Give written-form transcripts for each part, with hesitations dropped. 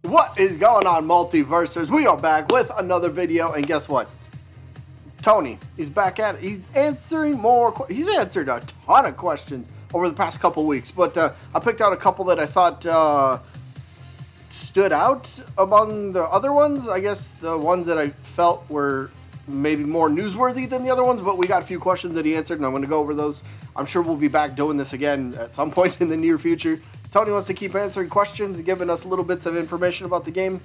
What is going on, Multiversers? We are back with another video, and guess what? Tony, he's back at it. He's answering he's answered a ton of questions over the past couple weeks, but I picked out a couple that I thought stood out among the other ones. I guess the ones that I felt were maybe more newsworthy than the other ones, but we got a few questions that he answered, and I'm going to go over those. I'm sure we'll be back doing this again at some point in the near future. Tony wants to keep answering questions, giving us little bits of information about the game.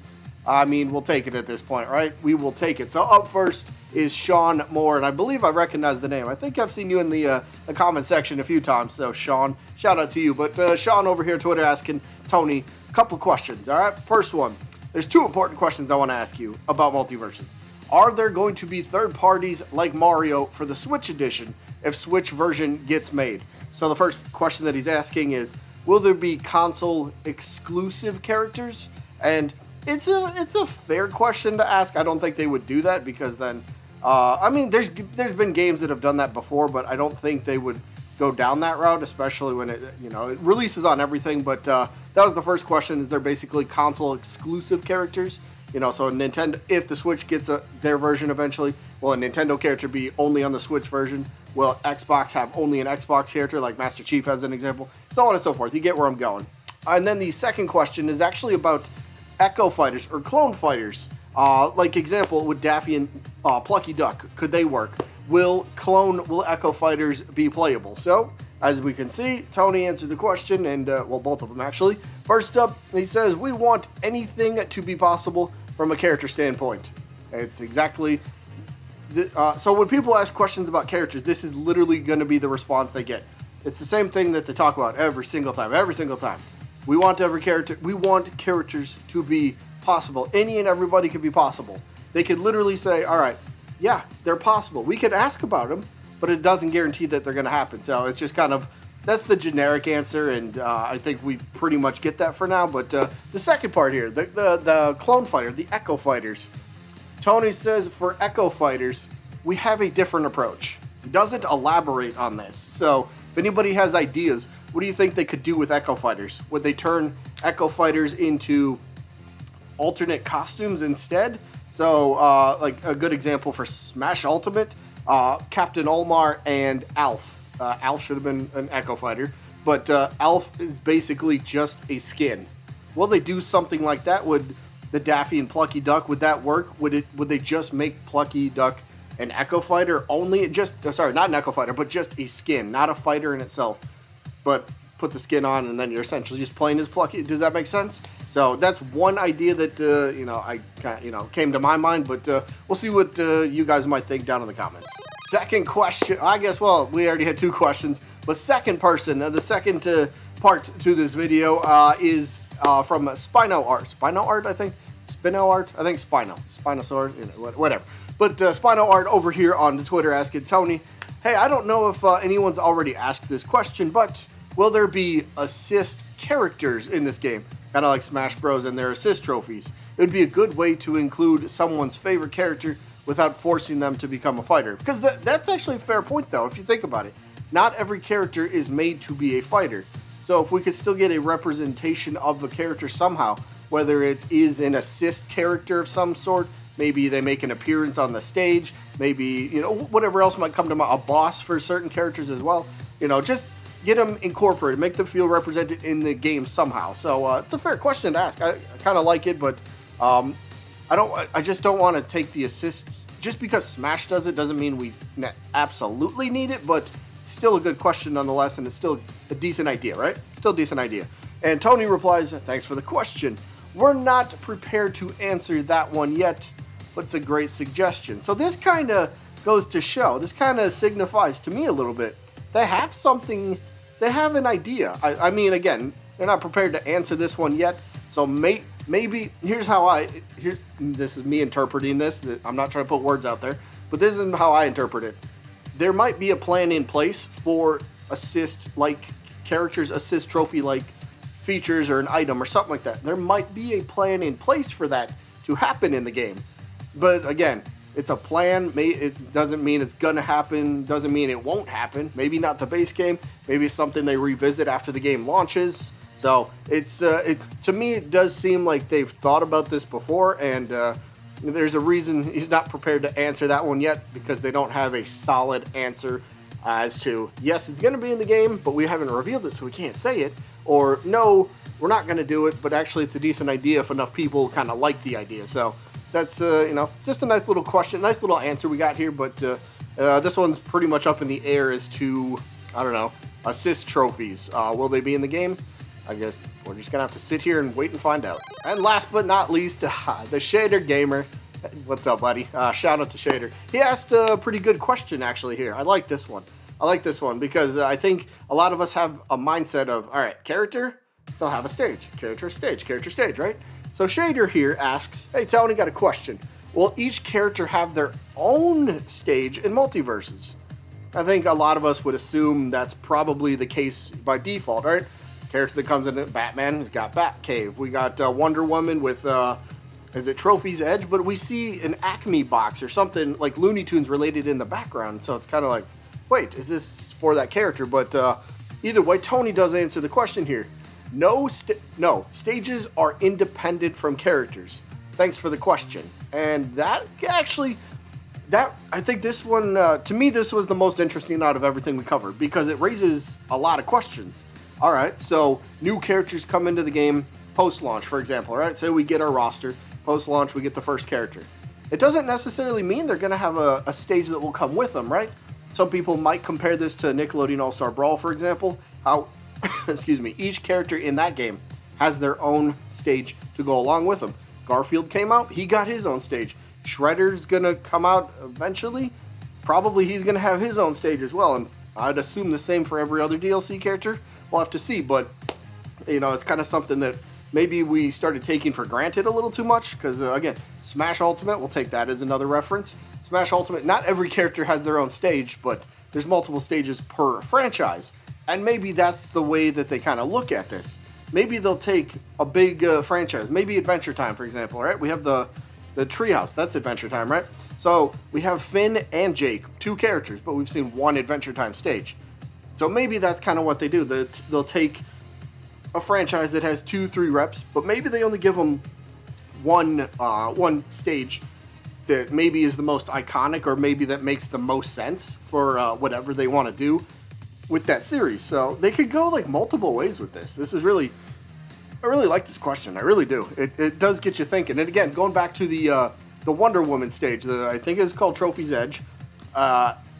I mean, we'll take it at this point, right? We will take it. So up first is Sean Moore, and I believe I recognize the name. I think I've seen you in the comment section a few times, so Sean, shout out to you. But Sean over here on Twitter asking Tony a couple questions, all right? First one, there's two important questions I want to ask you about Multiversus. Are there going to be third parties like Mario for the Switch edition if Switch version gets made? So the first question that he's asking is, will there be console exclusive characters? And it's a fair question to ask. I don't think they would do that because then, I mean, there's been games that have done that before, but I don't think they would go down that route, especially when it releases on everything. But that was the first question. They're basically console exclusive characters. So Nintendo, if the Switch gets their version eventually, will a Nintendo character be only on the Switch version? Will Xbox have only an Xbox character, like Master Chief as an example? So on and so forth. You get where I'm going. And then the second question is actually about Echo Fighters or Clone Fighters. Like example, with Daffy and Plucky Duck, could they work? Will Echo Fighters be playable? So, as we can see, Tony answered the question, and both of them actually. First up, he says, we want anything to be possible from a character standpoint. It's exactly... so when people ask questions about characters, this is literally going to be the response they get. It's the same thing that they talk about every single time. We want characters to be possible. Any and everybody can be possible. They could literally say, all right, yeah, they're possible. We could ask about them, but it doesn't guarantee that they're going to happen. So it's just kind of, that's the generic answer, and I think we pretty much get that for now. But the second part here, the Clone Fighter, the Echo Fighters. Tony says for Echo Fighters, we have a different approach. He doesn't elaborate on this. So if anybody has ideas, what do you think they could do with Echo Fighters? Would they turn Echo Fighters into alternate costumes instead? So like a good example for Smash Ultimate, Captain Olimar and Alf. Alf should have been an Echo Fighter, but Alf is basically just a skin. Will they do something like that? Would the Daffy and Plucky Duck, would that work? Would they just make Plucky Duck an Echo Fighter only? Not an Echo Fighter, but just a skin, not a fighter in itself. But put the skin on, and then you're essentially just playing as Plucky. Does that make sense? So that's one idea that came to my mind. But we'll see what you guys might think down in the comments. Second question. I guess we already had two questions, but second person, the second part to this video is from Spino Art. Spino Art, I think. Spino Art. I think Spino. Spinosaurus. Whatever. But Spino Art over here on Twitter asking Tony, hey, I don't know if anyone's already asked this question, but will there be assist characters in this game? Kind of like Smash Bros. And their assist trophies. It would be a good way to include someone's favorite character without forcing them to become a fighter. Because that's actually a fair point, though, if you think about it. Not every character is made to be a fighter. So if we could still get a representation of the character somehow, whether it is an assist character of some sort, maybe they make an appearance on the stage, maybe, whatever else might come to mind, a boss for certain characters as well, just get them incorporated, make them feel represented in the game somehow. So it's a fair question to ask. I kind of like it, but I just don't want to take the assist. Just because Smash does it doesn't mean we absolutely need it, but still a good question nonetheless, and it's still a decent idea, right? Still a decent idea. And Tony replies, thanks for the question. We're not prepared to answer that one yet, but it's a great suggestion. So this kind of goes to show, this kind of signifies to me a little bit, they have something, they have an idea. I mean, again, they're not prepared to answer this one yet, so maybe, this is me interpreting this, I'm not trying to put words out there, but this is how I interpret it. There might be a plan in place for assist-like characters, assist trophy-like features or an item or something like that. There might be a plan in place for that to happen in the game. But again, it's a plan. It doesn't mean it's going to happen. Doesn't mean it won't happen. Maybe not the base game. Maybe it's something they revisit after the game launches. So it's to me it does seem like they've thought about this before, and there's a reason he's not prepared to answer that one yet, because they don't have a solid answer as to yes, it's going to be in the game, but we haven't revealed it, so we can't say it, or no, we're not going to do it, but actually it's a decent idea if enough people kind of like the idea. So that's just a nice little question, nice little answer we got here, but this one's pretty much up in the air as to, I don't know, assist trophies. Will they be in the game? I guess we're just gonna have to sit here and wait and find out. And last but not least, the Shader Gamer. What's up, buddy? Shout out to Shader. He asked a pretty good question actually here. I like this one. I like this one because I think a lot of us have a mindset of, all right, character, they'll have a stage. Character, stage, right? So Shader here asks, hey, Tony, got a question. Will each character have their own stage in Multiversus? I think a lot of us would assume that's probably the case by default, right? Character that comes in, Batman has got Batcave. We got Wonder Woman with, is it Trophy's Edge? But we see an Acme box or something like Looney Tunes related in the background. So it's kind of like, wait, is this for that character? But either way, Tony does answer the question here. No, stages are independent from characters. Thanks for the question. And that actually, I think this one, to me, this was the most interesting out of everything we covered because it raises a lot of questions. All right, so new characters come into the game post-launch, for example, right? Say we get our roster, post-launch, we get the first character. It doesn't necessarily mean they're going to have a stage that will come with them, right? Some people might compare this to Nickelodeon All-Star Brawl, for example, how, excuse me, each character in that game has their own stage to go along with them. Garfield came out, he got his own stage. Shredder's going to come out eventually. Probably he's going to have his own stage as well, and I'd assume the same for every other DLC character. We'll have to see, but it's kind of something that maybe we started taking for granted a little too much because, again, Smash Ultimate, we'll take that as another reference. Smash Ultimate, not every character has their own stage, but there's multiple stages per franchise, and maybe that's the way that they kind of look at this. Maybe they'll take a big franchise, maybe Adventure Time, for example, right? We have the Treehouse, that's Adventure Time, right? So we have Finn and Jake, two characters, but we've seen one Adventure Time stage. So maybe that's kind of what they do. They'll take a franchise that has 2-3 reps, but maybe they only give them one stage that maybe is the most iconic, or maybe that makes the most sense for whatever they want to do with that series. So they could go like multiple ways with this. I really like this question. I really do. It does get you thinking. And again, going back to the Wonder Woman stage, I think it's called Trophy's Edge.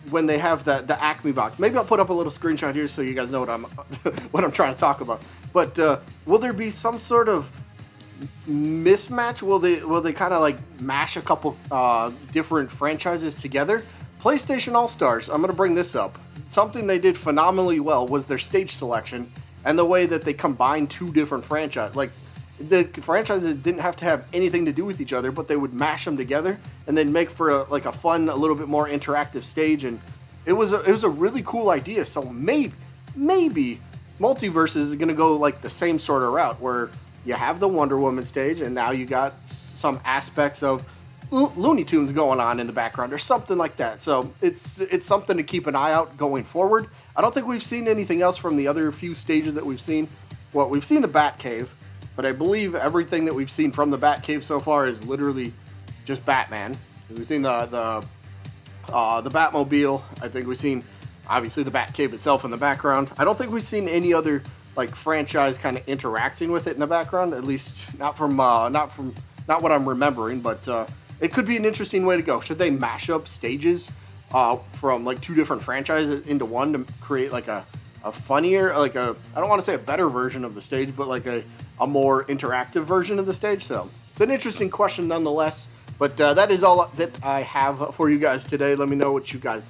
When they have the Acme box. Maybe I'll put up a little screenshot here so you guys know what I'm trying to talk about. But will there be some sort of mismatch? Will they kind of like mash a couple different franchises together? PlayStation All-Stars, I'm going to bring this up. Something they did phenomenally well was their stage selection and the way that they combined two different franchises. Like, the franchises didn't have to have anything to do with each other, but they would mash them together and then make for a fun, a little bit more interactive stage. And it was a really cool idea. So maybe Multiversus is going to go like the same sort of route where you have the Wonder Woman stage and now you got some aspects of Looney Tunes going on in the background or something like that. So it's something to keep an eye out going forward. I don't think we've seen anything else from the other few stages that we've seen. Well, we've seen the Batcave, but I believe everything that we've seen from the Batcave so far is literally just Batman. We've seen the Batmobile. I think we've seen, obviously, the Batcave itself in the background. I don't think we've seen any other like franchise kind of interacting with it in the background. At least not what I'm remembering. But it could be an interesting way to go. Should they mash up stages from like two different franchises into one to create like a funnier, like I don't want to say a better version of the stage, but like a more interactive version of the stage? So it's an interesting question nonetheless. But that is all that I have for you guys today. Let me know what you guys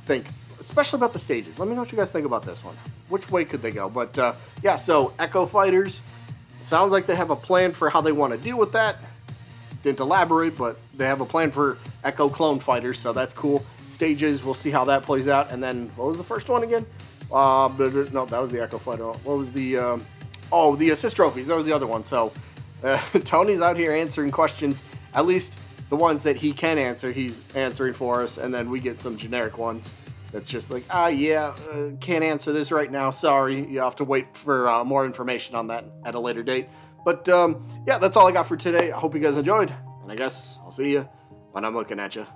think, especially about the stages. Let me know what you guys think about this one. Which way could they go? But yeah, so Echo Fighters, sounds like they have a plan for how they want to deal with that. Didn't elaborate, but they have a plan for Echo Clone Fighters, so that's cool. Stages, we'll see how that plays out. And then, what was the first one again? No, that was the Echo Fighter. What was the, the assist trophies. That was the other one. So, Tony's out here answering questions, at least the ones that he can answer, he's answering for us, and then we get some generic ones. that's just like, can't answer this right now. Sorry, you have to wait for more information on that at a later date. But yeah, that's all I got for today. I hope you guys enjoyed, and I guess I'll see you when I'm looking at you.